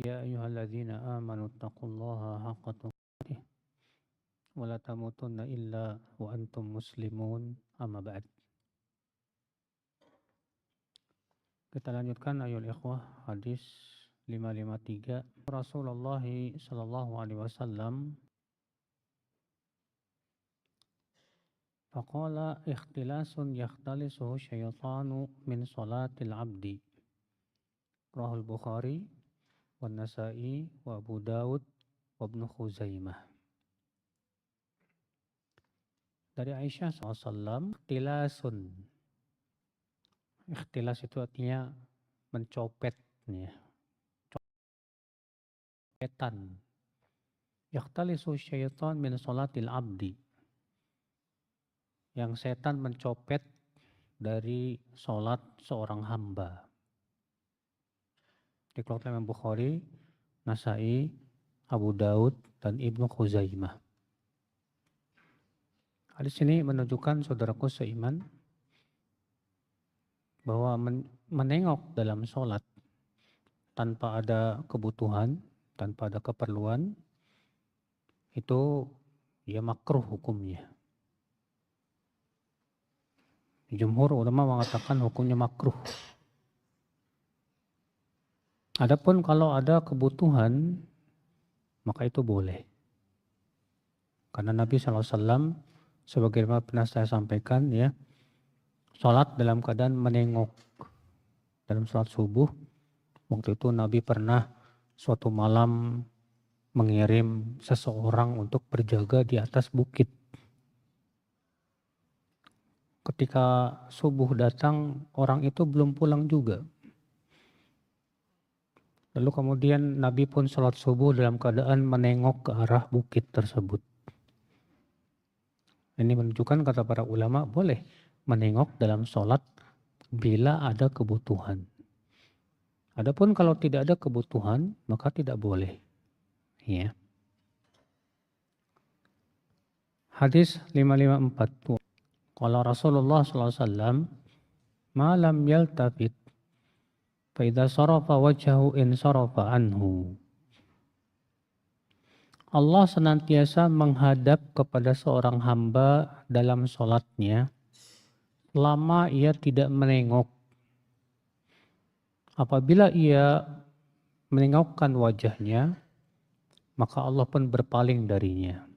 يا أيها الذين آمنوا اتقوا الله حق تقاته ولا تموتن إلا وأنتم مسلمون أما بعد. Kita lanjutkan ayol ikhwah hadis 553. Rasulullah sallallahu alaihi wasallam faqala ikhtilasun yakhtalisuhu syaitanu min salatil abdi. Rahul Bukhari wa Nasa'i wa Abu Dawud wa Ibnu Khuzaimah. Dari Aisyah SAW, ikhtilasun. Ikhtilas itu artinya mencopet, ya. Copetan. Yakhtalisu syaitan min salatil abdi. Yang setan mencopet dari solat seorang hamba. Dikeluarkan Imam Bukhari, Nasa'i, Abu Daud, dan Ibnu Khuzaimah. Hadis ini menunjukkan saudaraku seiman bahwa menengok dalam sholat tanpa ada kebutuhan, tanpa ada keperluan, itu ya makruh hukumnya. Jumhur ulama mengatakan hukumnya makruh. Adapun kalau ada kebutuhan, maka itu boleh. Karena Nabi SAW, sebagaimana pernah saya sampaikan, ya, sholat dalam keadaan menengok. Dalam sholat subuh, waktu itu Nabi pernah suatu malam mengirim seseorang untuk berjaga di atas bukit. Ketika subuh datang, orang itu belum pulang juga. Lalu kemudian Nabi pun sholat subuh dalam keadaan menengok ke arah bukit tersebut. Ini menunjukkan, kata para ulama, boleh menengok dalam sholat bila ada kebutuhan. Adapun kalau tidak ada kebutuhan, maka tidak boleh. Ya. Hadis 554. Qala Rasulullah SAW, ma lam yaltafit, fa idza sarafa wajhahu in sarafa anhu. Allah senantiasa menghadap kepada seorang hamba dalam sholatnya selama ia tidak menengok. Apabila ia menengokkan wajahnya, maka Allah pun berpaling darinya.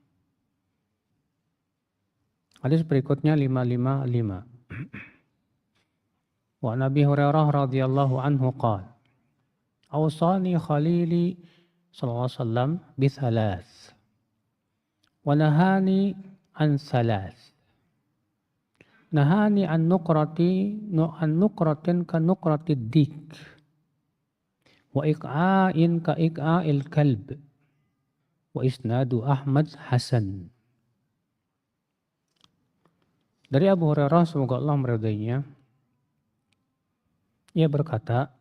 Hadis berikutnya 555. Wa Nabi Hurairah radhiyallahu anhu qala, awsani khalili sallallahu alaihi wasallam bi thalath wa nahani an thalath. Nahani an nuqratin ka nuqratid dik wa iqa'in ka iqa'il kalb wa isnadu Ahmad Hasan. Dari Abu Hurairah, semoga Allah meridainya, ia berkata,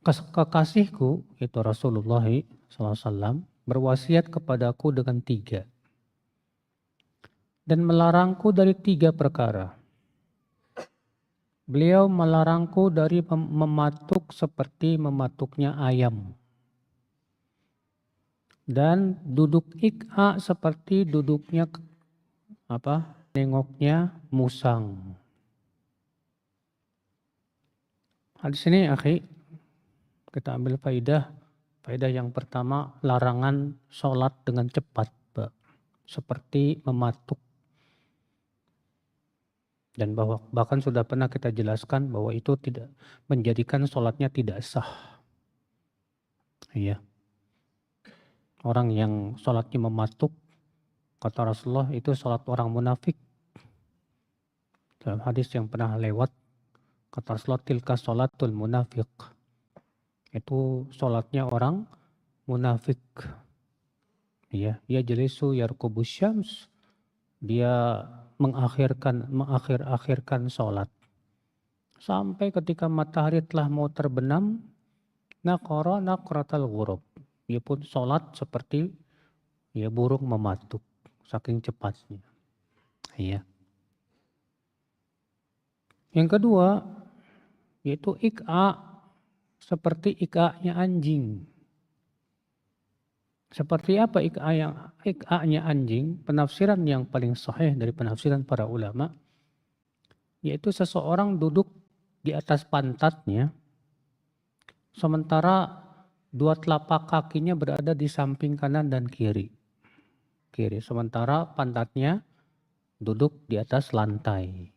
kekasihku, itu Rasulullah SAW, berwasiat kepadaku dengan 3 dan melarangku dari 3 perkara. Beliau melarangku dari mematuk seperti mematuknya ayam, dan duduk ik'a seperti duduknya nengoknya musang. Hadis ini, akhi, kita ambil faedah yang pertama, larangan sholat dengan cepat, seperti mematuk. Dan bahkan sudah pernah kita jelaskan bahwa itu tidak menjadikan sholatnya tidak sah. Iya. Orang yang sholatnya mematuk, kata Rasulullah, itu sholat orang munafik. Dalam hadis yang pernah lewat, kata Rasulullah, tilka sholatul munafik. Itu sholatnya orang munafik. Ya, dia jelisu yarkubus syams. Dia mengakhirkan sholat. Sampai ketika matahari telah mau terbenam, naqara naqratal ghurab. Dia pun sholat seperti ya burung mematuk, saking cepatnya. Ya. Yang kedua, yaitu ik'a, seperti ika'nya anjing. Seperti apa ika'nya anjing? Penafsiran yang paling sahih dari penafsiran para ulama, yaitu seseorang duduk di atas pantatnya, sementara dua telapak kakinya berada di samping kanan dan kiri. Sementara pantatnya duduk di atas lantai.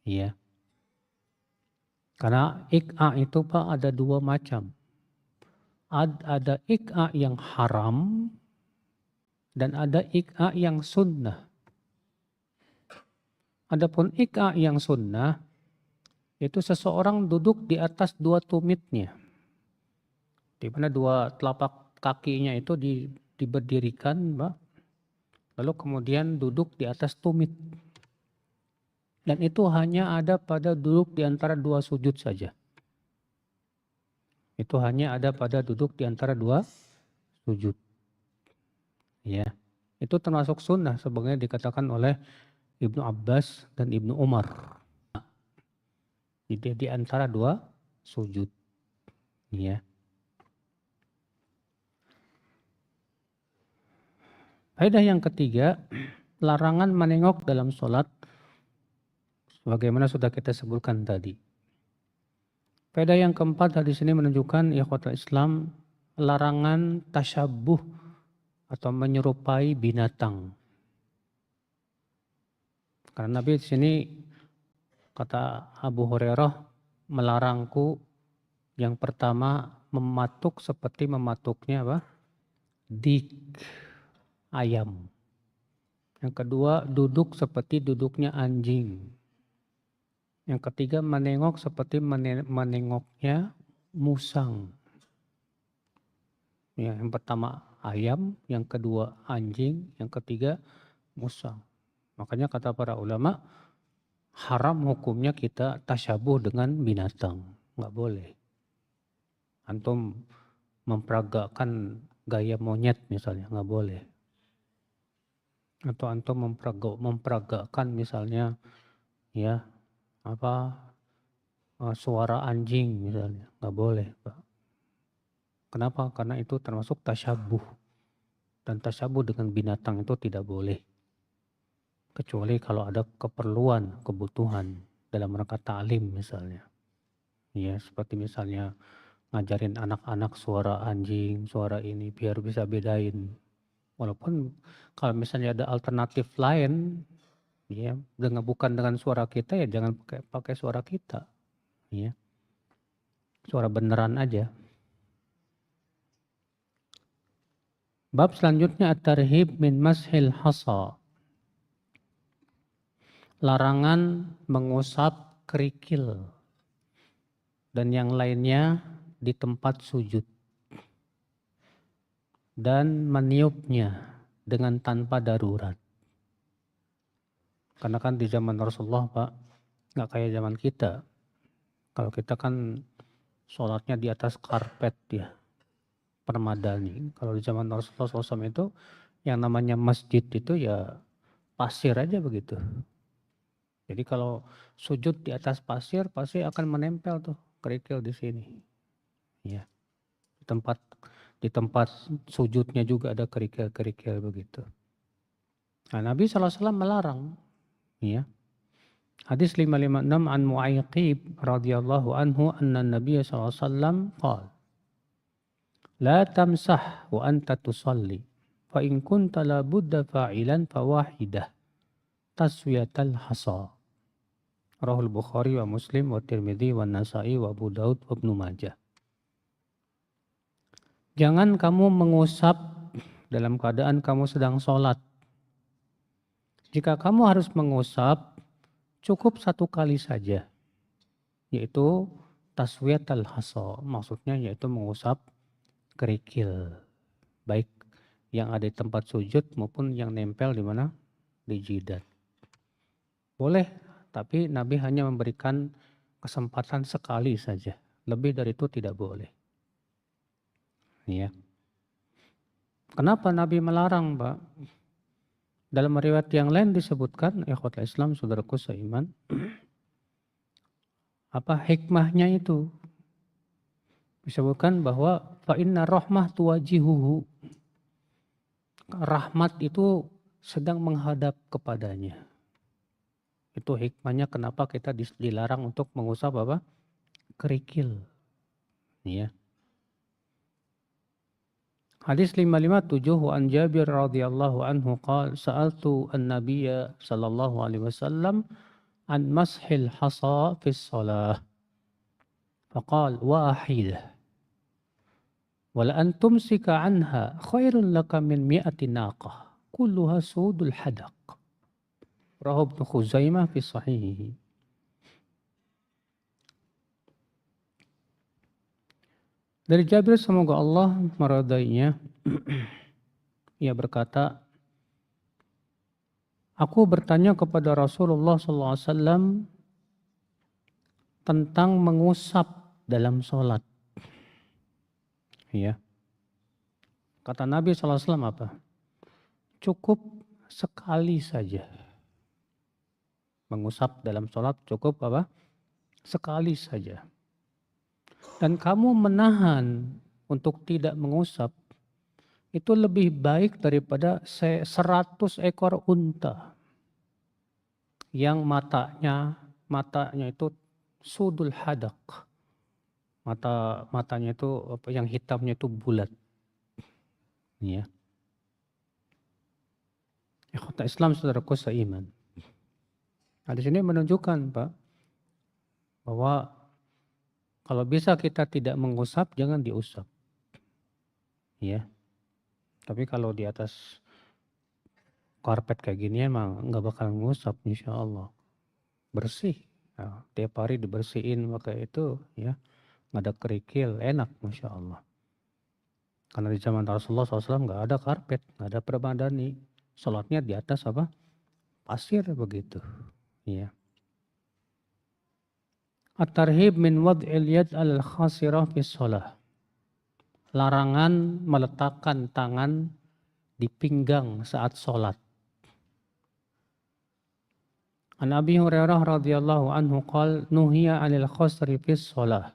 Ya. Karena ik'a itu Pak ada dua macam. Ada ik'a yang haram dan ada ik'a yang sunnah. Adapun ik'a yang sunnah itu seseorang duduk di atas dua tumitnya. Di mana dua telapak kakinya itu diberdirikan, Pak. Lalu kemudian duduk di atas tumit. Dan itu hanya ada pada duduk di antara dua sujud saja. Itu hanya ada pada duduk di antara dua sujud. Ya. Itu termasuk sunnah sebagaimana dikatakan oleh Ibnu Abbas dan Ibnu Umar. Di antara dua sujud. Ya. Faedah yang ketiga, larangan menengok dalam sholat sebagaimana sudah kita sebutkan tadi. Faedah yang keempat hadis ini menunjukkan ikhwatul Islam larangan tasyabuh atau menyerupai binatang. Karena Nabi di sini kata Abu Hurairah melarangku yang pertama mematuk seperti mematuknya apa? Dik ayam. Yang kedua duduk seperti duduknya anjing. Yang ketiga menengok seperti menengoknya musang. Ya, yang pertama ayam, yang kedua anjing, yang ketiga musang. Makanya kata para ulama haram hukumnya kita tasyabuh dengan binatang. Nggak boleh. Antum memperagakan gaya monyet misalnya, nggak boleh. Atau antum memperagakan misalnya ya suara anjing misalnya, nggak boleh Pak. Kenapa? Karena itu termasuk tasyabuh. Dan tasyabuh dengan binatang itu tidak boleh. Kecuali kalau ada keperluan, kebutuhan dalam rangka ta'lim misalnya. Ya, seperti misalnya ngajarin anak-anak suara anjing, suara ini biar bisa bedain. Walaupun kalau misalnya ada alternatif lain, ya, bukan dengan suara kita ya jangan pakai suara kita. Ya. Suara beneran aja. Bab selanjutnya at-tarhib min mashil hasa. Larangan mengusap kerikil dan yang lainnya di tempat sujud. Dan meniupnya dengan tanpa darurat. Karena kan di zaman Rasulullah Pak, nggak kayak zaman kita. Kalau kita kan sholatnya di atas karpet ya, permadani. Kalau di zaman Rasulullah SAW itu yang namanya masjid itu ya pasir aja begitu. Jadi kalau sujud di atas pasir pasti akan menempel tuh kerikil di sini. Ya. Di tempat sujudnya juga ada kerikil-kerikil begitu. Nah, Nabi SAW melarang. Ya. Hadis 556 an Mu'ayyqib radhiyallahu anhu anna Nabi SAW qala la tamsah wa anta tusalli fa in kunta la budda fa'ilan fa wahidah taswiyatal hasa. Rahul Bukhari wa Muslim wa Tirmidzi wa Nasa'i wa Abu Daud wa Ibnu Majah. Jangan kamu mengusap dalam keadaan kamu sedang sholat. Jika kamu harus mengusap, cukup satu kali saja. Yaitu taswiyat al-hasa. Maksudnya yaitu mengusap kerikil. Baik yang ada di tempat sujud maupun yang nempel di mana? Di jidat. Boleh, tapi Nabi hanya memberikan kesempatan sekali saja. Lebih dari itu tidak boleh. Ya. Kenapa Nabi melarang, Pak? Dalam riwayat yang lain disebutkan, ikhwatul Islam, saudaraku seiman, apa hikmahnya itu? Disebutkan bahwa fa inna rahmah tuwajihuhu. Rahmat itu sedang menghadap kepadanya. Itu hikmahnya kenapa kita dilarang untuk mengusap apa? Kerikil. Ya. Hadis 557 wa an Jabir radhiyallahu anhu qala sa'altu an-nabiyya sallallahu alaihi wasallam an mashil hasa fi shalah. Faqala wahidah. Wala an tumsika anha khairun laka min mi'ati naqah kulluha sudul hadaq. Rawahu Ibnu Khuzaimah fi sahihihi. Dari Jabir semoga Allah meridainya, ia berkata, aku bertanya kepada Rasulullah SAW tentang mengusap dalam sholat. Ya. Kata Nabi SAW apa? Cukup sekali saja. Mengusap dalam sholat cukup apa? Sekali saja. Dan kamu menahan untuk tidak mengusap, itu lebih baik daripada 100 ekor unta yang matanya itu sudul hadak. Matanya itu yang hitamnya itu bulat. Ya. Ikhwata Islam saudaraku seiman. Nah, di sini menunjukkan Pak bahwa kalau bisa kita tidak mengusap, jangan diusap. Ya. Tapi kalau di atas karpet kayak gini emang nggak bakal ngusap insya Allah. Bersih. Nah, tiap hari dibersihin pakai itu ya. Nggak ada kerikil, enak Masya Allah. Karena di zaman Rasulullah SAW nggak ada karpet, nggak ada permadani. Sholatnya di atas apa? Pasir begitu. Ya. At-tarhib min wad'il yad al-khasirah fi shalah. Larangan meletakkan tangan di pinggang saat sholat. An Abi Hurairah radhiyallahu anhu qala nuhiya 'anil khasri fi shalah.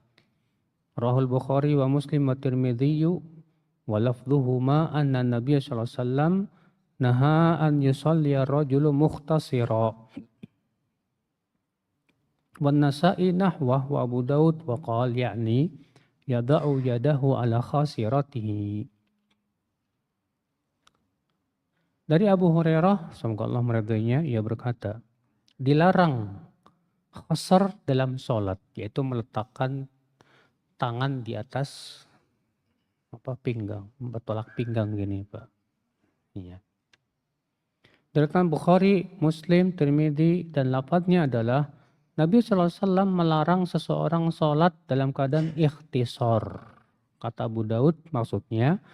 Rahul Bukhari wa Muslim wa Tirmidzi wa lafdhuhuma anna Nabiy sallallahu alaihi wasallam naha an yusalli ar-rajulu mukhtasira. Wan-Nasa'i nahwah wa Abu Daud wa qala ya'ni yada'u yadahu ala khasiratihi. Dari Abu Hurairah, semoga Allah meridainya, ia berkata, dilarang khasar dalam sholat, yaitu meletakkan tangan di atas pinggang, bertolak pinggang gini Pak. Iya. Diriwayatkan Bukhari, Muslim, Tirmidzi dan lafadznya adalah Nabi SAW melarang seseorang sholat dalam keadaan ikhtisar. Kata Abu Daud maksudnya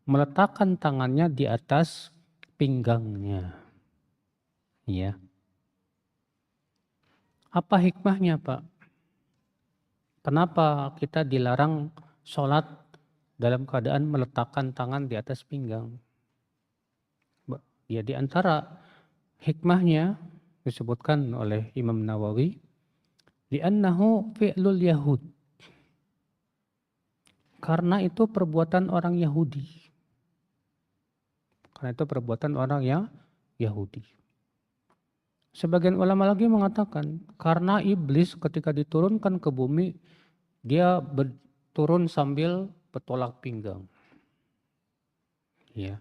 meletakkan tangannya di atas pinggangnya. Ya. Apa hikmahnya Pak? Kenapa kita dilarang sholat dalam keadaan meletakkan tangan di atas pinggang? Ya di antara hikmahnya disebutkan oleh Imam Nawawi, li'annahu fi'lul Yahud. Karena itu perbuatan orang Yahudi. Karena itu perbuatan orang yang Yahudi. Sebagian ulama lagi mengatakan, karena iblis ketika diturunkan ke bumi, dia turun sambil bertolak pinggang. Ya.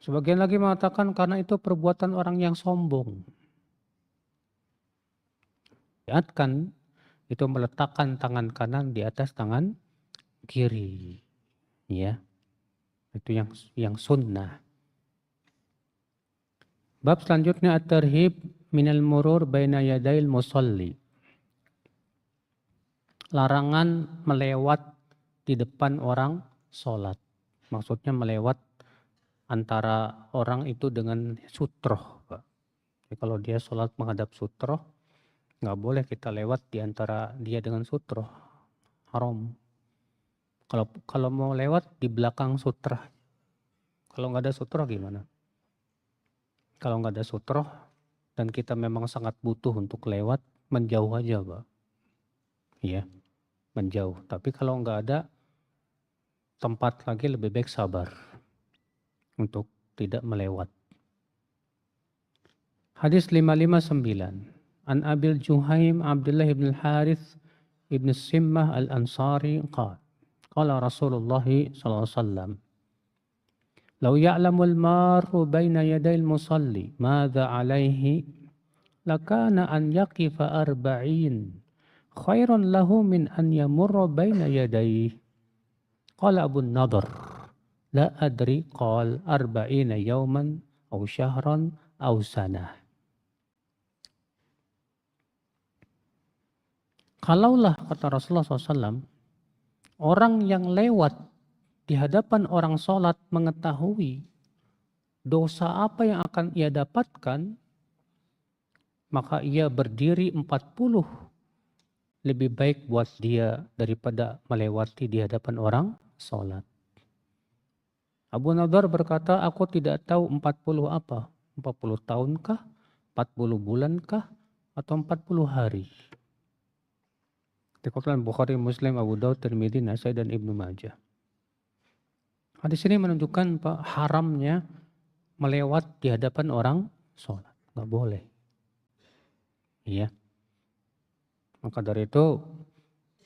Sebagian lagi mengatakan karena itu perbuatan orang yang sombong. Lihatkan itu meletakkan tangan kanan di atas tangan kiri. Ya. Itu yang sunnah. Bab selanjutnya at-tarhib minal murur baina yadail musalli. Larangan melewat di depan orang sholat. Maksudnya melewat antara orang itu dengan sutroh. Jadi kalau dia sholat menghadap sutroh, nggak boleh kita lewat di antara dia dengan sutroh. Haram. Kalau mau lewat di belakang sutroh. Kalau nggak ada sutroh gimana? Kalau nggak ada sutroh dan kita memang sangat butuh untuk lewat, menjauh aja Pak. Iya. menjauh. Tapi kalau nggak ada tempat lagi, lebih baik sabar untuk tidak melewat. Hadis 559. An Abil Juhaim Abdullah ibn al-Harith ibn Simmah al-Ansari qala Rasulullah sallallahu alaihi wasallam, "Lau ya'lamul maru baina yadayil musalli madza 'alaihi lakana an yaqifa arba'in khairun lahu min an yamurra baina yadayhi." Qala Abu Nadhr, "La adri qal arba'ina yawman aw syahran aw sanah." Kalaulah, kata Rasulullah SAW, orang yang lewat di hadapan orang sholat mengetahui dosa apa yang akan ia dapatkan, maka ia berdiri 40 lebih baik buat dia daripada melewati di hadapan orang sholat. Abu Nadhr berkata, aku tidak tahu 40 apa, 40 tahunkah, 40 bulankah, atau 40 hari. Dikutip Bukhari, Muslim, Abu Daud, Tirmidzi, Nasai, dan Ibnu Majah. Hadis ini menunjukkan haramnya melewat di hadapan orang sholat. Nggak boleh. Iya. Maka dari itu,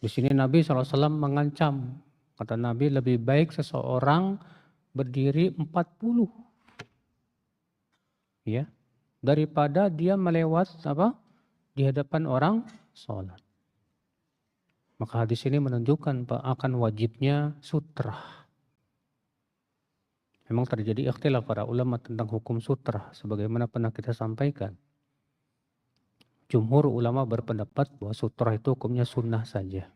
di sini Nabi SAW mengancam. Kata Nabi, lebih baik seseorang berdiri 40. Ya. Daripada dia melewat di hadapan orang sholat. Maka hadis ini menunjukkan akan wajibnya sutrah. Memang terjadi ikhtilaf para ulama tentang hukum sutrah sebagaimana pernah kita sampaikan. Jumhur ulama berpendapat bahwa sutrah itu hukumnya sunnah saja.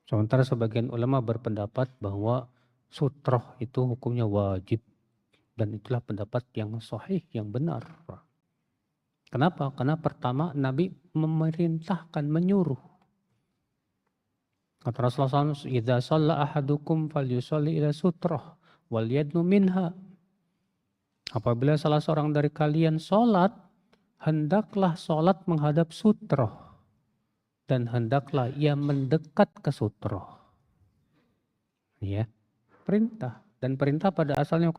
Sementara sebagian ulama berpendapat bahwa sutrah itu hukumnya wajib. Dan itulah pendapat yang sahih, yang benar. Kenapa? Karena pertama Nabi memerintahkan, menyuruh. Kata Rasulullah SAW, "Idza shalla ahadukum falyusalli ila sutrah wal yadnu minha." Apabila salah seorang dari kalian sholat, hendaklah sholat menghadap sutrah dan hendaklah ia mendekat ke sutrah. Ya, perintah, dan perintah pada asalnya.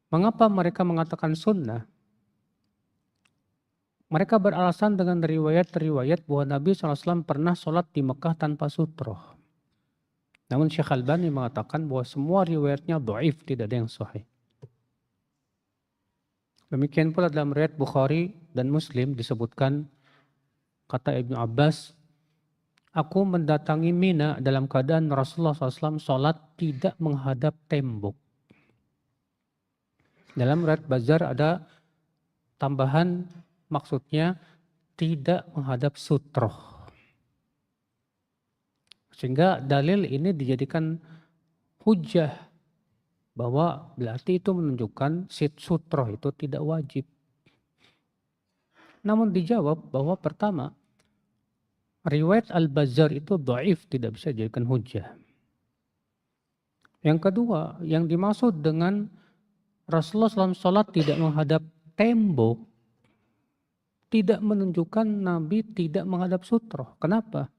Mengapa mereka mengatakan sunnah? Mereka beralasan dengan riwayat-riwayat bahwa Nabi SAW pernah sholat di Mekah tanpa sutroh. Namun Syekh Albani mengatakan bahwa semua riwayatnya dhaif, tidak ada yang sahih. Demikian pula dalam riwayat Bukhari dan Muslim disebutkan, kata Ibnu Abbas, aku mendatangi Mina dalam keadaan Rasulullah SAW sholat tidak menghadap tembok. Dalam riwayat Bazar ada tambahan, maksudnya tidak menghadap sutroh. Sehingga dalil ini dijadikan hujah bahwa berarti itu menunjukkan sutroh itu tidak wajib. Namun dijawab bahwa pertama, riwayat Al-Bazzar itu dhaif, tidak bisa dijadikan hujah. Yang kedua, yang dimaksud dengan Rasulullah SAW sholat tidak menghadap tembok, tidak menunjukkan Nabi tidak menghadap sutroh. Kenapa?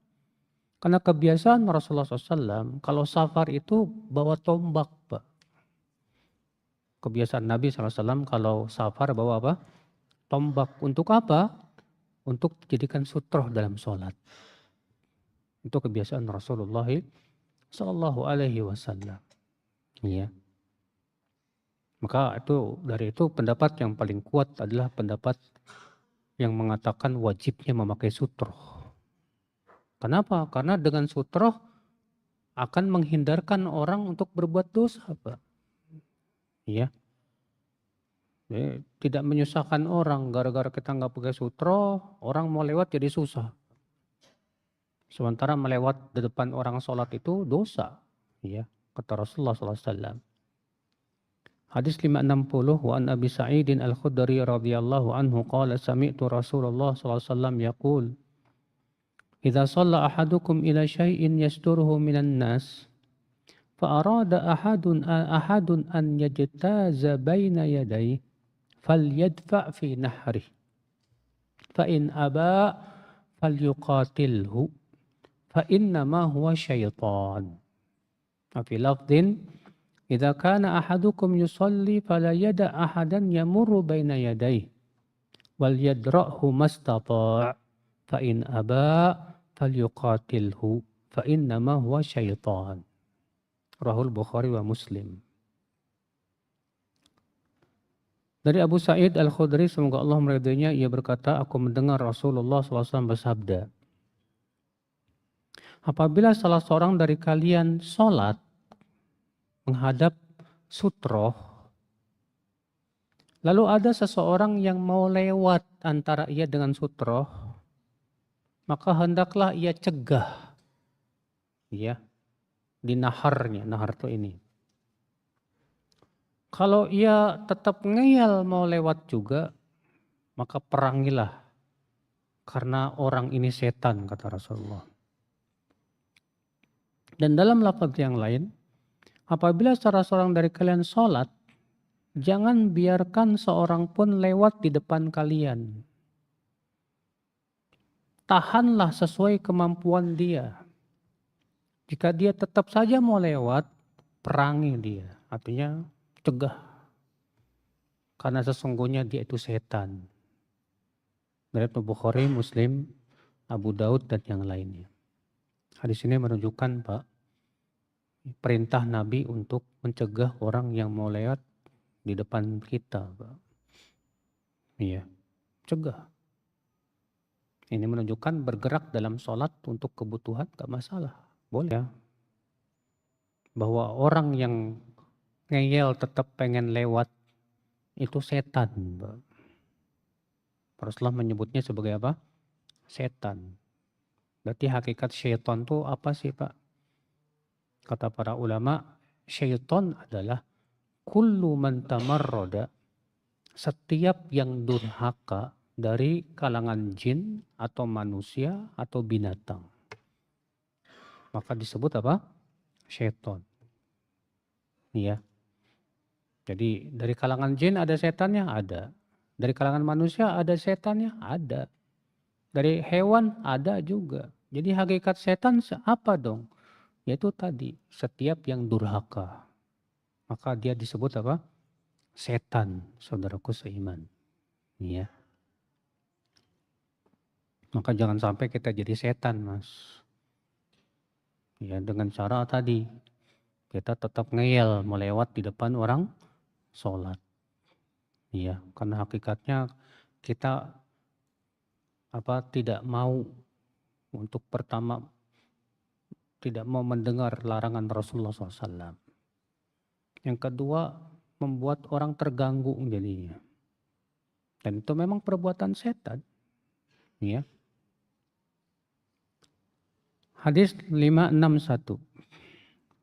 Karena kebiasaan Rasulullah SAW kalau safar itu bawa tombak, Pak. Kebiasaan Nabi SAW kalau safar bawa apa? Tombak. Untuk apa? Untuk dijadikan sutroh dalam sholat. Itu kebiasaan Rasulullah SAW. Ya. Maka dari itu pendapat yang paling kuat adalah pendapat yang mengatakan wajibnya memakai sutroh. Kenapa? Karena dengan sutroh akan menghindarkan orang untuk berbuat dosa, Pak. Ya. Tidak menyusahkan orang gara-gara kita nggak pakai sutroh, orang mau lewat jadi susah. Sementara melewat di depan orang sholat itu dosa. Ya, kata Rasulullah SAW. Hadis 560, wa an Abi Sa'idin Al-Khudri radhiyallahu anhu qala sami'tu Rasulullah sallallahu alaihi wasallam yaqul, "Idza shalla ahadukum ila syai'in yasturuhu minan nas, fa arada ahadun an yajtaza baina yadayhi, falyadfa' fi nahri. Fa in aba falyuqatilhu. fa innama huwa syaitan. Wa fi lafdhin idza kana ahadukum yusalli fala yada ahadan yamurru baina yadayhi wal yadra'hu mastata' fa in aba falyuqatilhu fa innama huwa syaitan. Rahul Bukhari wa Muslim. Dari Abu Sa'id Al-Khudri, semoga Allah meridainya, ia berkata, aku mendengar Rasulullah SAW bersabda, apabila salah seorang dari kalian sholat menghadap sutroh, lalu ada seseorang yang mau lewat antara ia dengan sutroh, maka hendaklah ia cegah, ya, di naharnya, nahar itu ini. Kalau ia tetap ngeyel mau lewat juga, maka perangilah. Karena orang ini setan, kata Rasulullah. Dan dalam lafaz yang lain, apabila salah seorang dari kalian sholat, jangan biarkan seorang pun lewat di depan kalian. Tahanlah sesuai kemampuan dia. Jika dia tetap saja mau lewat, perangi dia. Artinya cegah. Karena sesungguhnya dia itu setan. Dari Bukhari, Muslim, Abu Daud, dan yang lainnya. Hadis ini menunjukkan, Pak, perintah Nabi untuk mencegah orang yang mau lewat di depan kita, Pak. Iya, cegah. Ini menunjukkan bergerak dalam sholat untuk kebutuhan gak masalah. Boleh ya. Bahwa orang yang ngeyel tetap pengen lewat itu setan, Pak. Rasulullah menyebutnya sebagai apa? Setan. Berarti hakikat syaitan itu apa sih, Pak? Kata para ulama, syaitan adalah kullu man tamarroda, setiap yang durhaka dari kalangan jin atau manusia atau binatang. Maka disebut apa? Syaitan. Iya. Jadi dari kalangan jin ada setannya? Ada. Dari kalangan manusia ada setannya? Ada. Dari hewan ada juga. Jadi hakikat setan apa dong? Yaitu tadi, setiap yang durhaka. Maka dia disebut apa? Setan, saudaraku seiman. Iya. Maka jangan sampai kita jadi setan, Mas. Ya, dengan cara tadi, kita tetap ngeyel melewat di depan orang sholat. Iya, karena hakikatnya kita tidak mau untuk pertama tidak mau mendengar larangan Rasulullah SAW. Yang kedua, membuat orang terganggu jadinya. Dan itu memang perbuatan setan. Ya. Hadis 561.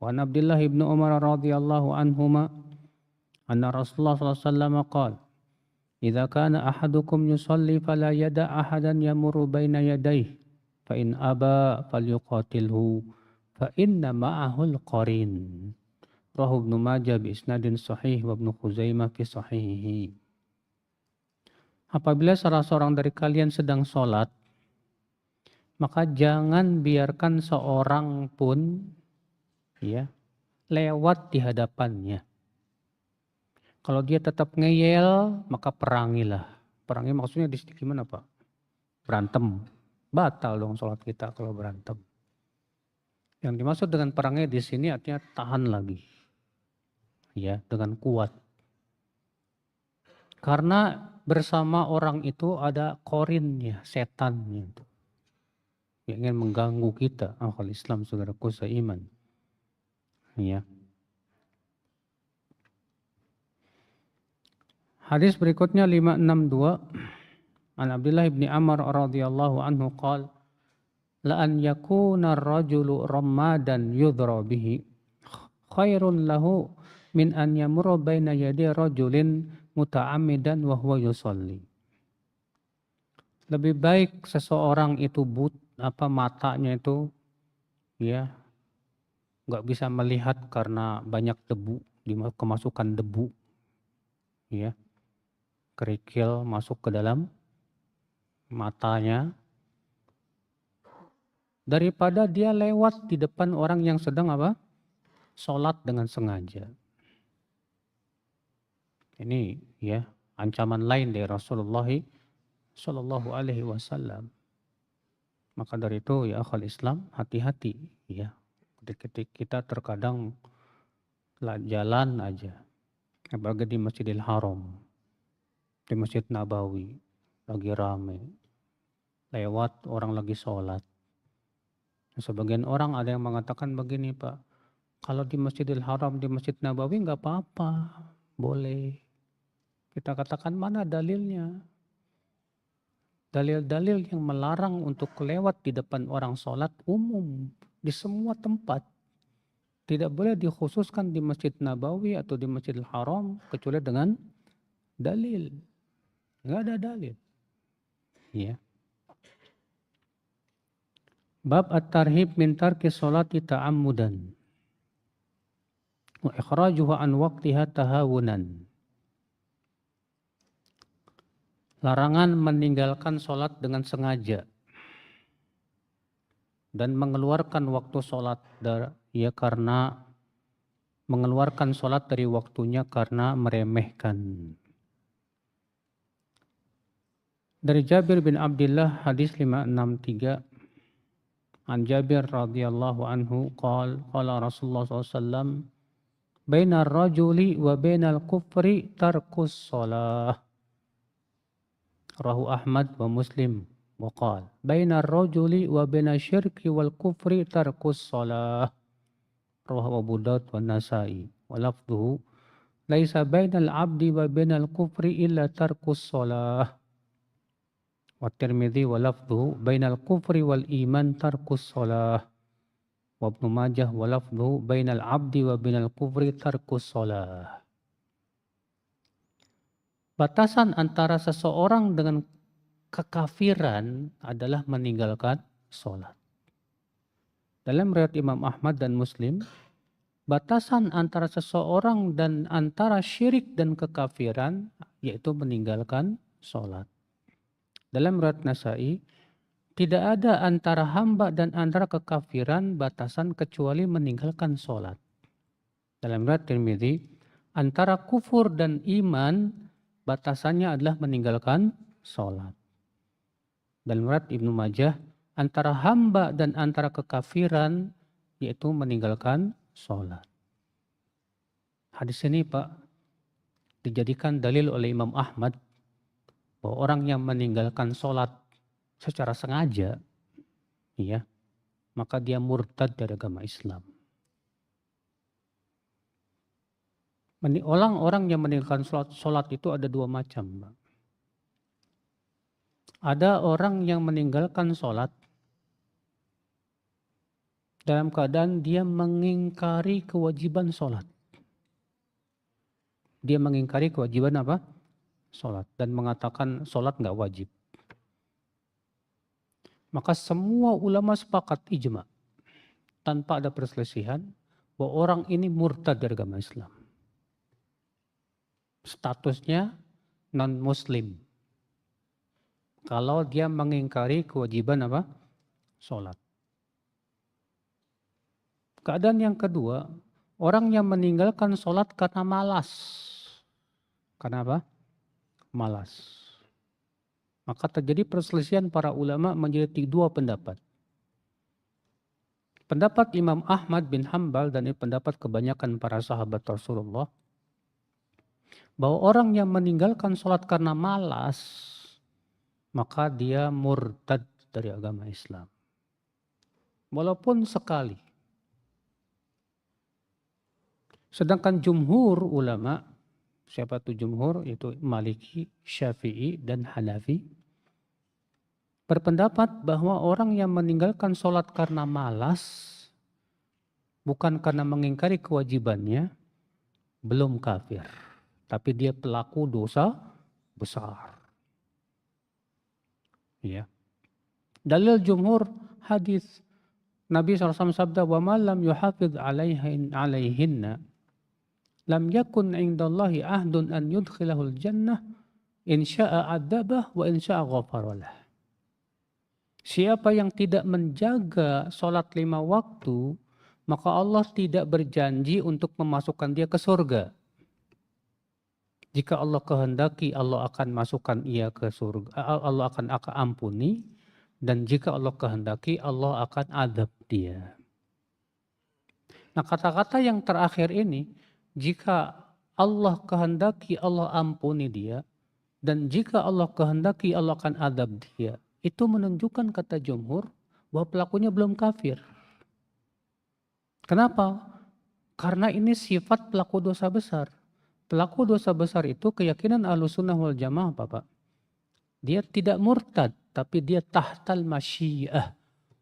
Wa an Abdullah ibnu Umar radhiyallahu anhuma anna Rasulullah sallallahu alaihi wasallam qala idza kana ahadukum yusalli fala yada ahadan yamurru baina yadayhi fa in aba falyuqatilhu fa inna ma'ahul qarin. Rawahu Ibnu Majah bi isnadin sahih wa Ibnu Khuzaimah fi sahihihi. Apabila salah seorang dari kalian sedang sholat, maka jangan biarkan seorang pun ya lewat di hadapannya. Kalau dia tetap ngeyel, maka perangilah. Perangi maksudnya di sini gimana, Pak? Berantem. Batal dong sholat kita kalau berantem. Yang dimaksud dengan perangi di sini artinya tahan lagi. Ya, dengan kuat. Karena bersama orang itu ada korinnya, setannya. Yang ingin mengganggu kita. Akal Islam, saudaraku seiman. Ya. Hadis berikutnya 562. An Abdullah ibni Amr radhiyallahu anhu qala la an yakuna ar-rajulu ramadan yudra bihi khairun lahu min an yamurra baina yadi rajulin muta'ammidan wa huwa yusalli. Lebih baik seseorang itu matanya itu ya enggak bisa melihat karena banyak debu, kemasukan debu. Ya. Kerikil masuk ke dalam matanya. daripada dia lewat di depan orang yang sedang apa? Sholat dengan sengaja. Ini ya ancaman lain dari Rasulullah Shallallahu Alaihi Wasallam. Maka dari itu ya akhwal Islam, hati-hati ya. Ketika kita terkadang jalan aja, apalagi di Masjidil Haram, di Masjid Nabawi, lagi rame, lewat orang lagi sholat. Sebagian orang ada yang mengatakan begini, Pak, kalau di Masjidil Haram, di Masjid Nabawi nggak apa-apa, boleh. Kita katakan mana dalilnya? Dalil-dalil yang melarang untuk lewat di depan orang sholat umum di semua tempat. Tidak boleh dikhususkan di Masjid Nabawi atau di Masjidil Haram kecuali dengan dalil. Nggak ada dalil. Ya. Bab at-tarhib min tarki sholati ta'ammudan wa ikhrajuha an waqtiha tahawunan. Larangan meninggalkan sholat dengan sengaja dan mengeluarkan waktu sholat ya karena mengeluarkan sholat dari waktunya karena meremehkan. Dari Jabir bin Abdullah hadis 563 an Jabir radhiyallahu anhu qala Rasulullah SAW bainar rajuli wa bainal kufri tarkus shalah. Rahu Ahmad wa Muslim wa qala bainar rajuli wa bainal syirki wal kufri tarkus shalah. Rahu Abu Daud wa Nasai wa lafdhuhu laisa bainal abdi wa bainal kufri illa tarkus shalah. Wa Tirmidzi wa lafdhuhu bainal kufri wal iman tarkus shalah. Wa Ibnu Majah wa lafdhuhu bainal abdi wa bainal kufri tarkus shalah. Batasan antara seseorang dengan kekafiran adalah meninggalkan sholat. Dalam riwayat Imam Ahmad dan Muslim, batasan antara seseorang dan antara syirik dan kekafiran yaitu meninggalkan sholat. Dalam riwayat Nasai, tidak ada antara hamba dan antara kekafiran batasan kecuali meninggalkan sholat. Dalam riwayat Tirmidzi, antara kufur dan iman batasannya adalah meninggalkan sholat. Dalam riwayat Ibnu Majah, antara hamba dan antara kekafiran yaitu meninggalkan sholat. Hadis ini Pak dijadikan dalil oleh Imam Ahmad bahwa orang yang meninggalkan sholat secara sengaja, ya, maka dia murtad dari agama Islam. Orang yang meninggalkan sholat itu ada dua macam. Ada orang yang meninggalkan sholat dalam keadaan dia mengingkari kewajiban sholat. Dia mengingkari kewajiban apa? Sholat. Dan mengatakan sholat nggak wajib. Maka semua ulama sepakat ijma tanpa ada perselisihan bahwa orang ini murtad dari agama Islam. Statusnya non-muslim. Kalau dia mengingkari kewajiban apa? Sholat. Keadaan yang kedua, orang yang meninggalkan sholat karena malas. Karena apa? Malas. Maka terjadi perselisihan para ulama menjadi dua pendapat. Pendapat Imam Ahmad bin Hanbal dan pendapat kebanyakan para sahabat Rasulullah, bahwa orang yang meninggalkan sholat karena malas, maka dia murtad dari agama Islam. Walaupun sekali. Sedangkan jumhur ulama, siapa itu jumhur? Itu Maliki, Syafi'i, dan Hanafi, berpendapat bahwa orang yang meninggalkan sholat karena malas, bukan karena mengingkari kewajibannya, belum kafir. Tapi dia pelaku dosa besar. Ya. Dalil jumhur hadis Nabi SAW sabda, wa ma lam yuhafidh alaihinna lam yakun indallahi ahdun an yudkhilahul jannah in sya'a adzabah wa in sya'a ghafaralah. Siapa yang tidak menjaga sholat 5 waktu, maka Allah tidak berjanji untuk memasukkan dia ke surga. Jika Allah kehendaki, Allah akan masukkan ia ke surga, Allah akan ampuni, dan jika Allah kehendaki, Allah akan adab dia. Nah, kata-kata yang terakhir ini, jika Allah kehendaki, Allah ampuni dia, dan jika Allah kehendaki, Allah akan adab dia. Itu menunjukkan, kata jumhur, bahwa pelakunya belum kafir. Kenapa? Karena ini sifat pelaku dosa besar. Pelaku dosa besar itu keyakinan Ahlussunnah wal Jamaah, Bapak. Dia tidak murtad, tapi dia tahtal masyiah,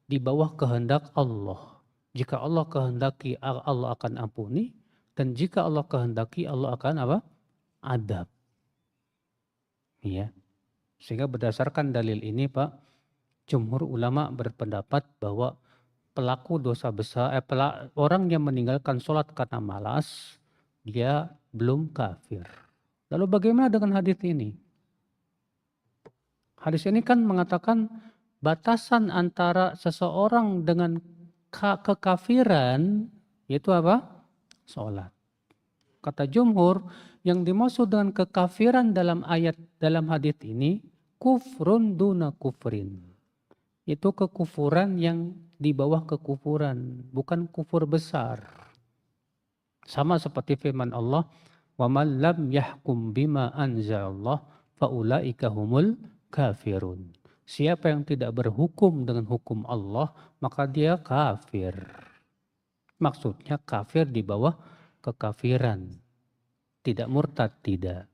di bawah kehendak Allah. Jika Allah kehendaki, Allah akan ampuni, dan jika Allah kehendaki, Allah akan apa? Adab. Ya. Sehingga berdasarkan dalil ini, Pak, jumhur ulama berpendapat bahwa pelaku dosa besar, orang yang meninggalkan sholat karena malas, dia belum kafir. Lalu bagaimana dengan hadis ini? Hadis ini kan mengatakan batasan antara seseorang dengan kekafiran, yaitu apa? Sholat. Kata jumhur, yang dimaksud dengan kekafiran dalam hadis ini, kufrun duna kufrin. Itu kekufuran yang di bawah kekufuran, bukan kufur besar. Sama seperti firman Allah, wa man lam yahkum bima anzalallah faulaika humul kafirun. Siapa yang tidak berhukum dengan hukum Allah, maka dia kafir. Maksudnya kafir di bawah kekafiran. Tidak murtad, tidak.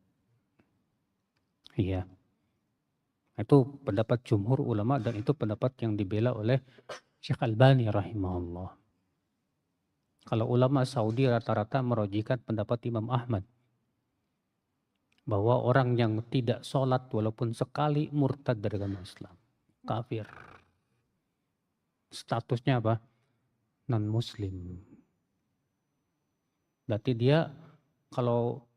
Iya. Itu pendapat jumhur ulama dan itu pendapat yang dibela oleh Syekh Albani rahimahullah. Kalau ulama Saudi rata-rata merojikan pendapat Imam Ahmad. Bahwa orang yang tidak sholat walaupun sekali murtad dari agama Islam. Kafir. Statusnya apa? Non-muslim. Berarti dia kalau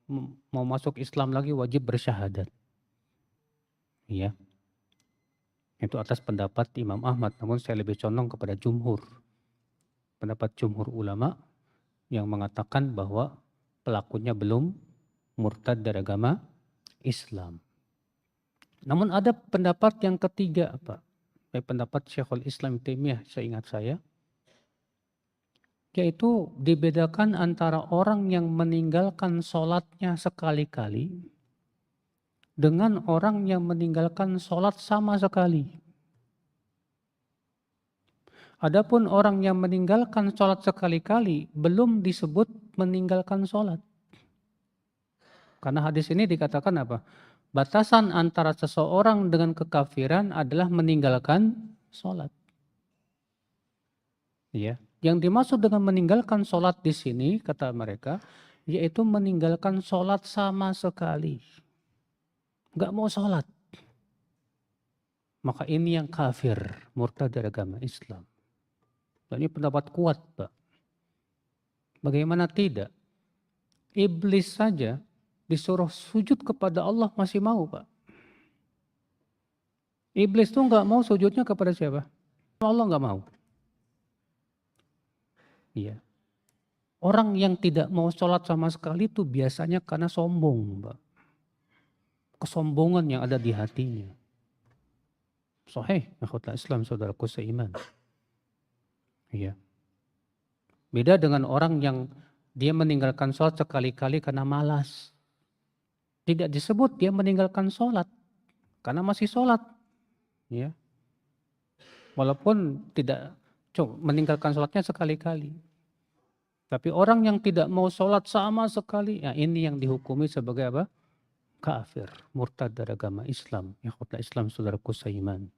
mau masuk Islam lagi wajib bersyahadat. Iya. Itu atas pendapat Imam Ahmad. Namun saya lebih condong kepada jumhur. Pendapat jumhur ulama yang mengatakan bahwa pelakunya belum murtad dari agama Islam. Namun ada pendapat yang ketiga, Pak. Pendapat Syekhul Islam Taimiyah, seingat saya. Yaitu dibedakan antara orang yang meninggalkan sholatnya sekali-kali dengan orang yang meninggalkan sholat sama sekali. Adapun orang yang meninggalkan sholat sekali-kali belum disebut meninggalkan sholat. Karena hadis ini dikatakan apa? Batasan antara seseorang dengan kekafiran adalah meninggalkan sholat. Ya. Yang dimaksud dengan meninggalkan sholat di sini, kata mereka, yaitu meninggalkan sholat sama sekali. Nggak mau sholat. Maka ini yang kafir, murtad dari agama Islam. Dan ini pendapat kuat, Pak. Bagaimana tidak? Iblis saja disuruh sujud kepada Allah masih mau, Pak. Iblis tuh nggak mau sujudnya kepada siapa? Allah nggak mau. Iya. Orang yang tidak mau sholat sama sekali itu biasanya karena sombong, Pak. Kesombongan yang ada di hatinya. Sahih, akhwat Islam, saudaraku seiman. Iya. Beda dengan orang yang dia meninggalkan sholat sekali-kali karena malas. Tidak disebut dia meninggalkan sholat karena masih sholat. Ya. Walaupun tidak meninggalkan sholatnya sekali-kali. Tapi orang yang tidak mau sholat sama sekali, ya ini yang dihukumi sebagai apa? Kafir, murtad dari agama Islam. Ikhwatul Islam, saudaraku seiman.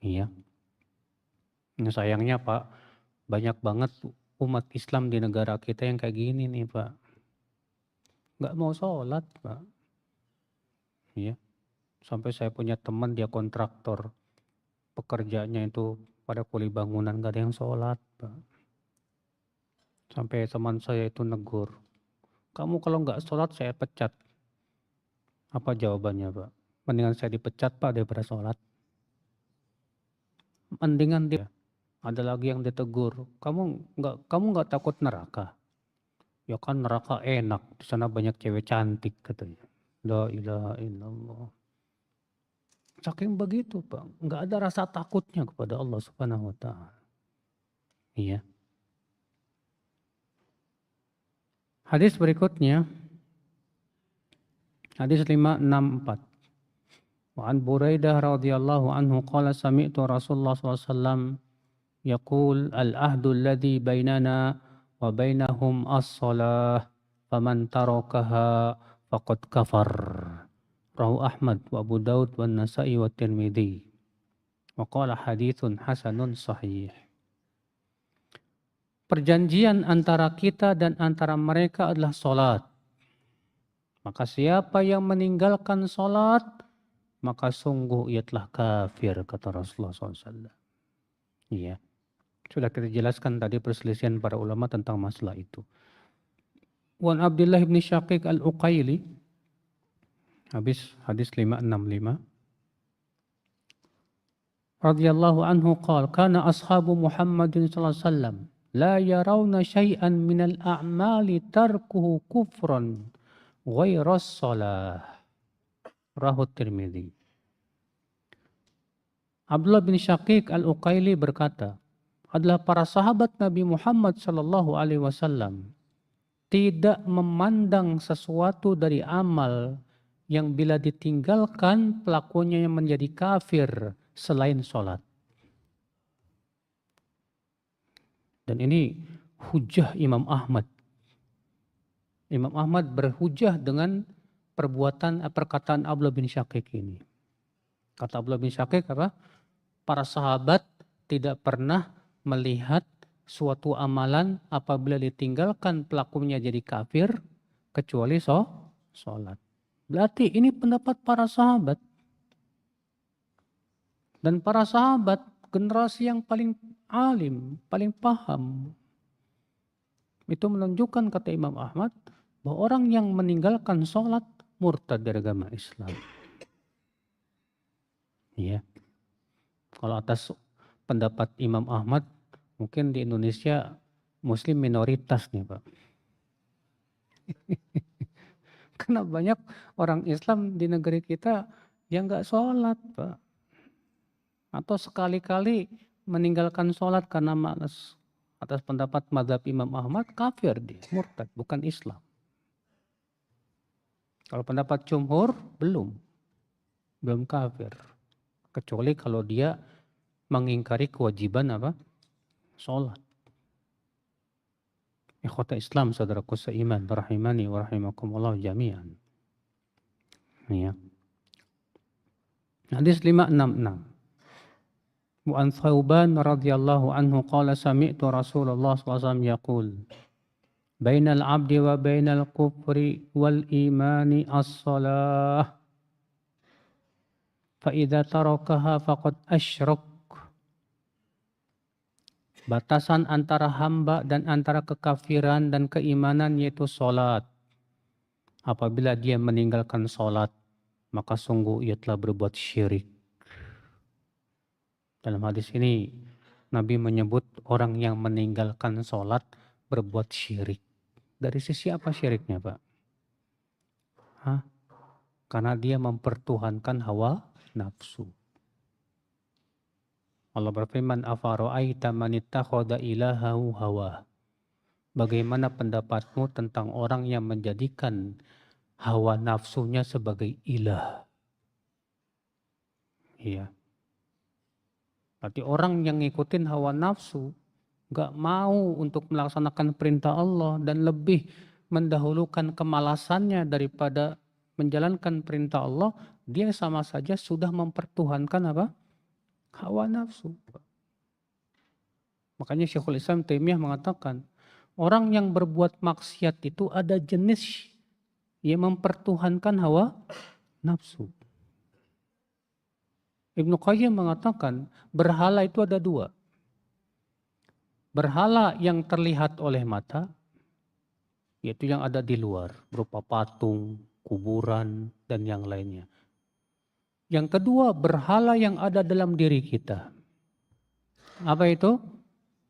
Iya. Nah, sayangnya Pak, banyak banget umat Islam di negara kita yang kayak gini nih Pak. Nggak mau sholat Pak. Iya. Sampai saya punya teman dia kontraktor. Pekerjaannya itu pada kuli bangunan nggak ada yang sholat Pak. Sampai teman saya itu negur. Kamu kalau nggak sholat saya pecat. Apa jawabannya Pak? Mendingan saya dipecat Pak daripada sholat. mendingan dia. Ada lagi yang ditegur, kamu nggak takut neraka? Ya kan neraka enak, di sana banyak cewek cantik katanya. La ilaha illallah. Saking begitu Pak, nggak ada rasa takutnya kepada Allah Subhanahu wa Ta'ala. Iya. Hadis berikutnya, hadis 564. Wa an Buraidah radhiyallahu anhu qala sami'tu Rasulullah SAW yaqul al-ahdu alladhi bainana wa bainahum as-salah faman tarakaha faqad kafar. Rawahu Ahmad wa Abu Daud wa Nasa'i wa Tirmidzi. Wa qala haditsun hasanun sahih. Perjanjian antara kita dan antara mereka adalah salat. Maka siapa yang meninggalkan salat, maka sungguh ia telah kafir, kata Rasulullah SAW. Iya. Sudah kita jelaskan tadi perselisihan para ulama tentang masalah itu. Wan Abdullah bin Syaqiq al-Uqaili, hadis 565. Radhiyallahu anhu qala kana ashabu Muhammadin sallallahu alaihi wasallam la yarawna syai'an minal a'mali tarkuhu kufran ghairas shalah. Rahu Tirmidzi. Abdullah bin Syaqiq al-Uqaili berkata, adalah para sahabat Nabi Muhammad sallallahu alaihi wasallam tidak memandang sesuatu dari amal yang bila ditinggalkan pelakunya yang menjadi kafir selain sholat. Dan ini hujah Imam Ahmad. Imam Ahmad berhujah dengan perkataan Abdullah bin Syaqiq ini. Kata Abdullah bin Syaqiq apa? Para sahabat tidak pernah melihat suatu amalan apabila ditinggalkan pelakunya jadi kafir kecuali sholat. Berarti ini pendapat para sahabat. Dan para sahabat generasi yang paling alim, paling paham. Itu menunjukkan kata Imam Ahmad bahwa orang yang meninggalkan sholat murtad dari agama Islam. Iya. Kalau atas pendapat Imam Ahmad, mungkin di Indonesia Muslim minoritas nih Pak. Karena banyak orang Islam di negeri kita yang nggak sholat Pak. Atau sekali-kali meninggalkan sholat karena malas. Atas pendapat mazhab Imam Ahmad, kafir dia, murtad, bukan Islam. Kalau pendapat jumhur, belum kafir. Kecuali kalau dia mengingkari kewajiban apa? Sholat. Ikhwata Islam, saudaraku seiman, rahimani wa rahimakumullah jami'an. Ya. Hadis 566. Wa an Thauban radhiyallahu anhu qala sami'tu Rasulullah SAW yaqul bainal abdi wa bainal kufri wal imani as-salah fa idza tarakaha faqad asyrak. Batasan antara hamba dan antara kekafiran dan keimanan yaitu salat. Apabila dia meninggalkan salat, maka sungguh ia telah berbuat syirik. Dalam hadis ini Nabi menyebut orang yang meninggalkan sholat berbuat syirik. Dari sisi apa syiriknya Pak? Karena dia mempertuhankan hawa nafsu. Allah berfirman, afara'aita man ittakhadha ilahahu hawa. Bagaimana pendapatmu tentang orang yang menjadikan hawa nafsunya sebagai ilah? Iya. Berarti orang yang ngikutin hawa nafsu, gak mau untuk melaksanakan perintah Allah dan lebih mendahulukan kemalasannya daripada menjalankan perintah Allah, dia sama saja sudah mempertuhankan apa? Hawa nafsu. Makanya Syekhul Islam Taimiyah mengatakan, orang yang berbuat maksiat itu ada jenis yang mempertuhankan hawa nafsu. Ibnu Qayyim mengatakan berhala itu ada dua. Berhala yang terlihat oleh mata, yaitu yang ada di luar, berupa patung, kuburan, dan yang lainnya. Yang kedua, berhala yang ada dalam diri kita. Apa itu?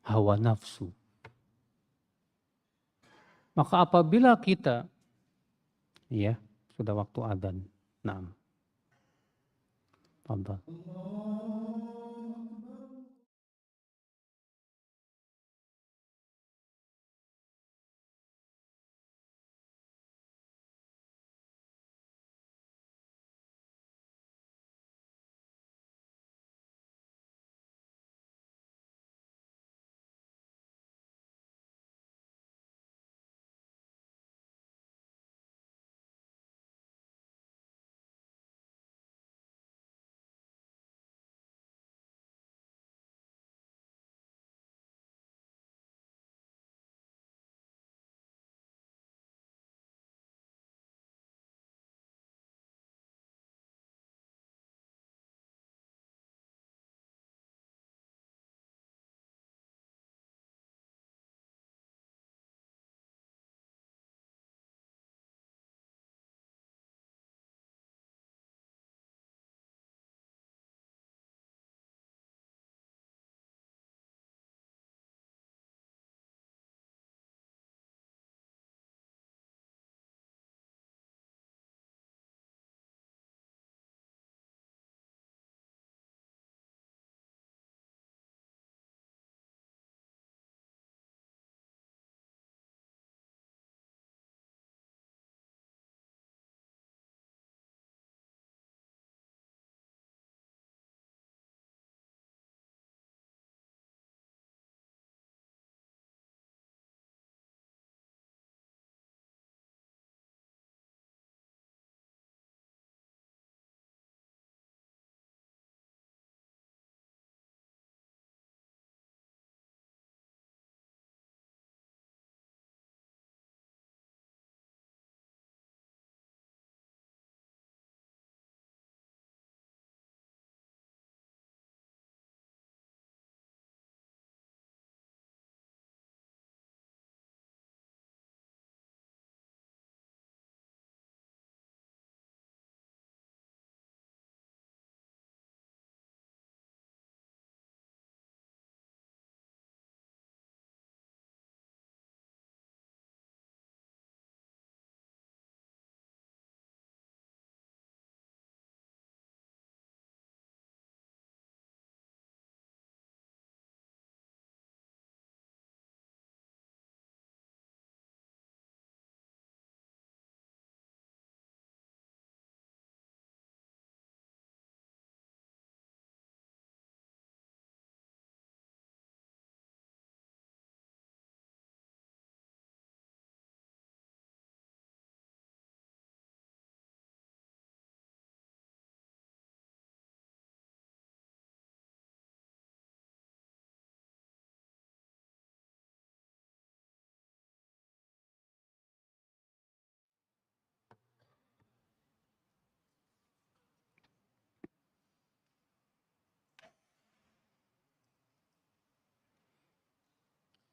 Hawa nafsu. Maka apabila kita, ya, sudah waktu adzan. Naam. Tafadhal.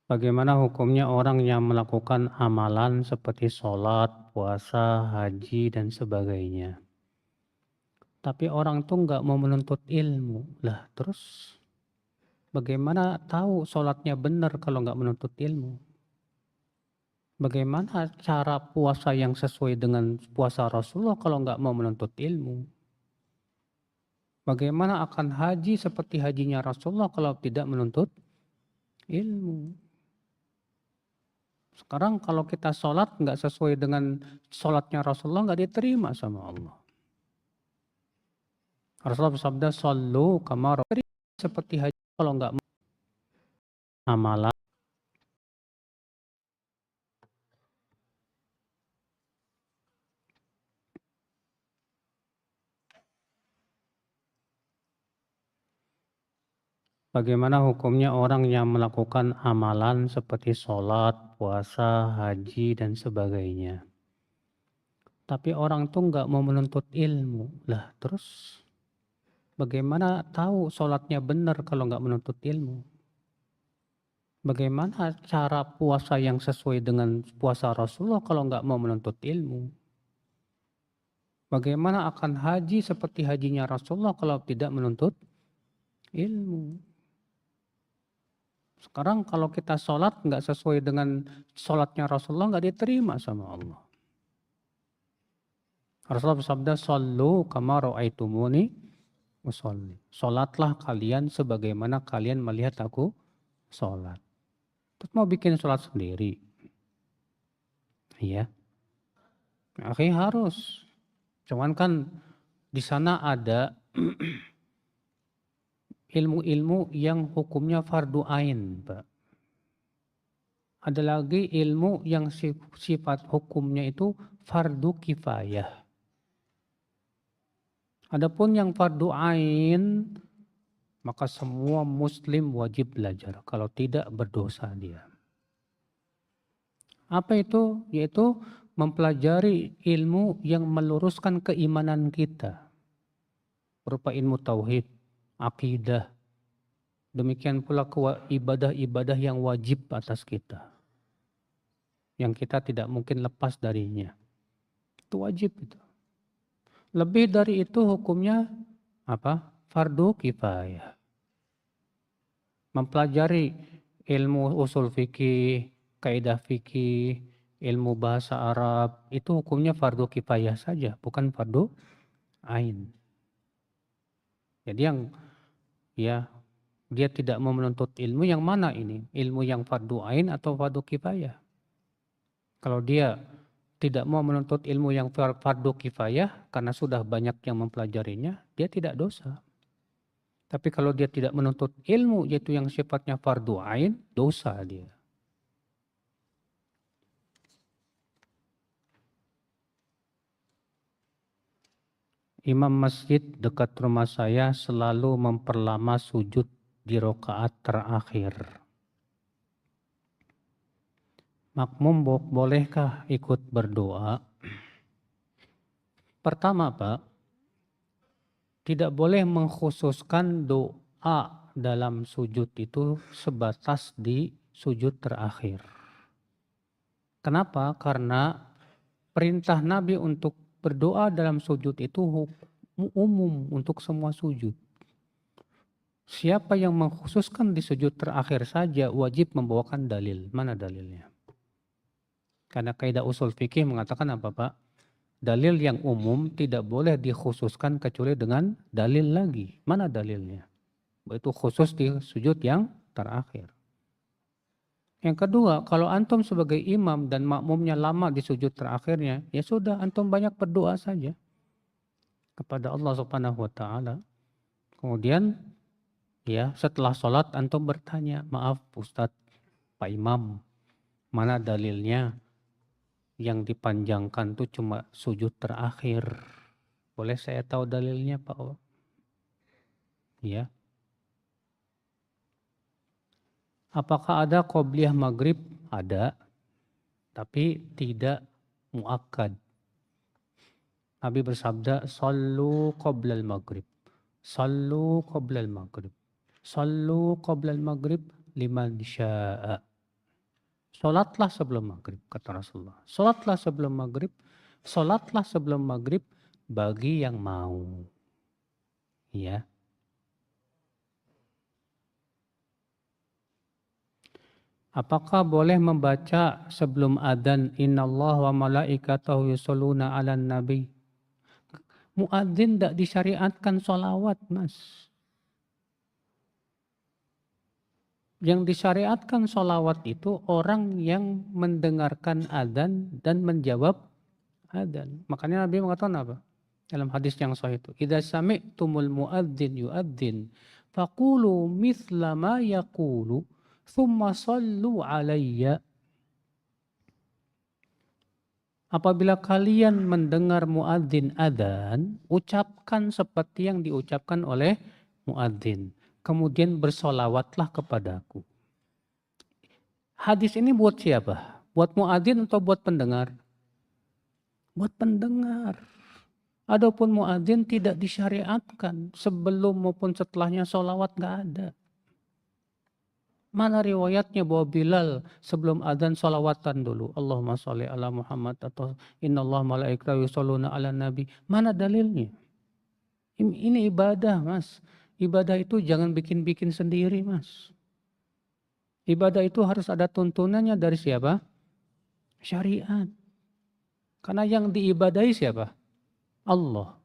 Bagaimana hukumnya orang yang melakukan amalan seperti sholat, puasa, haji, dan sebagainya. Tapi orang tuh nggak mau menuntut ilmu. Lah terus bagaimana tahu sholatnya benar kalau nggak menuntut ilmu? Bagaimana cara puasa yang sesuai dengan puasa Rasulullah kalau nggak mau menuntut ilmu? Bagaimana akan haji seperti hajinya Rasulullah kalau tidak menuntut ilmu? Sekarang kalau kita sholat nggak sesuai dengan sholatnya Rasulullah nggak diterima sama Allah. Rasulullah bersabda, "Shallu kama seperti haji kalau nggak amalan." Bagaimana hukumnya orang yang melakukan amalan seperti sholat, puasa, haji, dan sebagainya. Tapi orang tuh nggak mau menuntut ilmu. Lah terus bagaimana tahu sholatnya benar kalau nggak menuntut ilmu? Bagaimana cara puasa yang sesuai dengan puasa Rasulullah kalau nggak mau menuntut ilmu? Bagaimana akan haji seperti hajinya Rasulullah kalau tidak menuntut ilmu? Sekarang kalau kita sholat nggak sesuai dengan sholatnya Rasulullah nggak diterima sama Allah. Rasulullah bersabda, "Shallu kama ra'aitumuni usolli." Sholatlah kalian sebagaimana kalian melihat aku sholat. Terus mau bikin sholat sendiri. Iya. Akhirnya harus. Cuman kan di sana ada ilmu-ilmu yang hukumnya fardu ain, Pak. Ada lagi ilmu yang sifat hukumnya itu fardu kifayah. Adapun yang fardu ain, maka semua muslim wajib belajar. Kalau tidak berdosa dia. Apa itu? Yaitu mempelajari ilmu yang meluruskan keimanan kita. Berupa ilmu tauhid, akidah. Demikian pula ibadah-ibadah yang wajib atas kita. Yang kita tidak mungkin lepas darinya. Itu wajib itu. Lebih dari itu hukumnya apa? Fardu kifayah. Mempelajari ilmu usul fikih, kaidah fikih, ilmu bahasa Arab, itu hukumnya fardu kifayah saja, bukan fardu ain. Jadi yang ya dia tidak mau menuntut ilmu yang mana ini? Ilmu yang fardu ain atau fardu kifayah? Kalau dia tidak mau menuntut ilmu yang fardu kifayah karena sudah banyak yang mempelajarinya, dia tidak dosa. Tapi kalau dia tidak menuntut ilmu yaitu yang sifatnya fardu ain, dosa dia. Imam masjid dekat rumah saya selalu memperlama sujud di rakaat terakhir. Makmum bolehkah ikut berdoa? Pertama, Pak, tidak boleh mengkhususkan doa dalam sujud itu sebatas di sujud terakhir. Kenapa? Karena perintah Nabi untuk berdoa dalam sujud itu umum untuk semua sujud. Siapa yang mengkhususkan di sujud terakhir saja wajib membawakan dalil. Mana dalilnya? Karena kaidah usul fikih mengatakan apa, Pak? Dalil yang umum tidak boleh dikhususkan kecuali dengan dalil lagi. Mana dalilnya? Itu khusus di sujud yang terakhir. Yang kedua, kalau antum sebagai imam dan makmumnya lama di sujud terakhirnya, ya sudah antum banyak berdoa saja kepada Allah Subhanahu wa taala. Kemudian ya setelah sholat antum bertanya, "Maaf Ustadz, Pak Imam, mana dalilnya yang dipanjangkan tuh cuma sujud terakhir? Boleh saya tahu dalilnya, Pak?" Ya. Apakah ada qobliyah maghrib? Ada, tapi tidak muakkad. Nabi bersabda, "Sallu qoblal maghrib. Sallu qoblal maghrib. Sallu qoblal maghrib liman sya'a." Salatlah sebelum maghrib, kata Rasulullah. Salatlah sebelum maghrib. Salatlah sebelum maghrib bagi yang mau. Ya. Apakah boleh membaca sebelum adzan innallaha wa malaikatahu yusholluna 'alan nabi? Muadzin tidak disyariatkan sholawat, Mas. Yang disyariatkan sholawat itu orang yang mendengarkan adzan dan menjawab adzan. Makanya Nabi mengatakan apa? Dalam hadis yang sahih itu, "Idza sami'tumul muadzin yuadzin, faqulu mithla ma yaqulu, tsumma shallu 'alayya." Apabila kalian mendengar muadzin adzan, ucapkan seperti yang diucapkan oleh muadzin. Kemudian bersolawatlah kepadaku. Hadis ini buat siapa? Buat muadzin atau buat pendengar? Buat pendengar. Adapun muadzin tidak disyariatkan. Sebelum maupun setelahnya solawat gak ada. Mana riwayatnya bahwa Bilal sebelum adzan salawatan dulu. Allahumma sholli ala Muhammad atau innallaha malaikatahu yusholluna ala nabi. Mana dalilnya? Ini ibadah, Mas. Ibadah itu jangan bikin-bikin sendiri, Mas. Ibadah itu harus ada tuntunannya dari siapa? Syariat. Karena yang diibadahi siapa? Allah.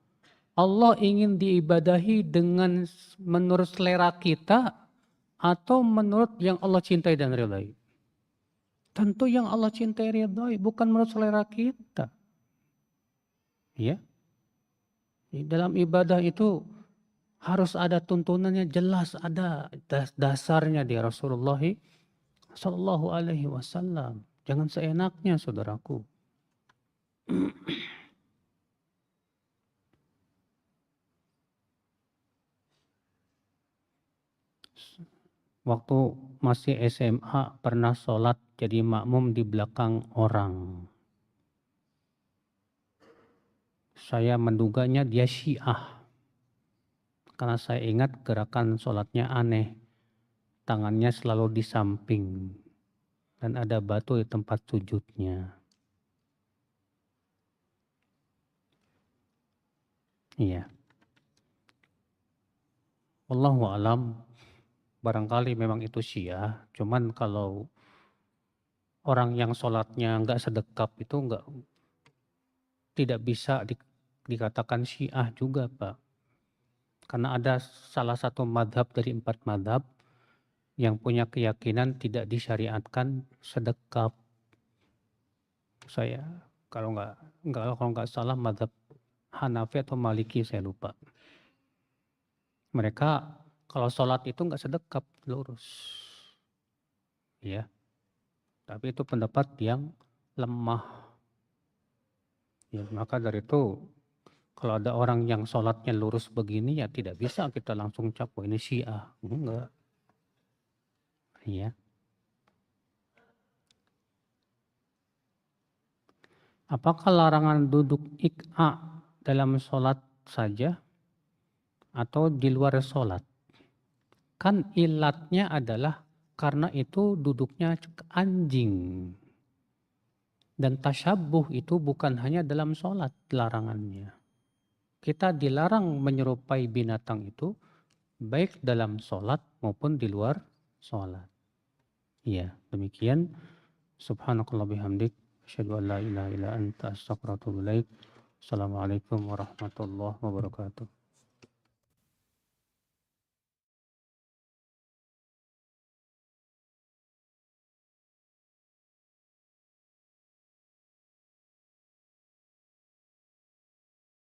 Allah ingin diibadahi dengan menurut selera kita atau menurut yang Allah cintai dan ridhai. Tentu yang Allah cintai ridhai, bukan menurut selera kita. Ya. Di dalam ibadah itu harus ada tuntunannya jelas, ada dasarnya di Rasulullah Shallallahu Alaihi Wasallam. Jangan seenaknya, saudaraku. Waktu masih SMA pernah sholat jadi makmum di belakang orang. Saya menduganya dia Syiah. Karena saya ingat gerakan sholatnya aneh. Tangannya selalu di samping. Dan ada batu di tempat sujudnya. Iya. Wallahu alam, barangkali memang itu Syiah. Cuman kalau orang yang sholatnya nggak sedekap itu tidak bisa dikatakan Syiah juga, Pak. Karena ada salah satu madhab dari 4 madhab yang punya keyakinan tidak disyariatkan sedekap. Saya kalau nggak salah madhab Hanafi atau Maliki, saya lupa. Mereka kalau sholat itu nggak sedekap, lurus. Ya, tapi itu pendapat yang lemah. Ya, maka dari itu kalau ada orang yang sholatnya lurus begini ya tidak bisa kita langsung cap ini Syiah. Enggak. Ya. Apakah larangan duduk ik'a dalam sholat saja atau di luar sholat? Kan ilatnya adalah karena itu duduknya anjing. Dan tasyabuh itu bukan hanya dalam sholat larangannya. Kita dilarang menyerupai binatang itu baik dalam sholat maupun di luar sholat. Iya, demikian. Subhanakallah bihamdik. Asyhadu an la ilaha illa anta astaghfiruka wa atubu ilaik. Assalamualaikum warahmatullahi wabarakatuh.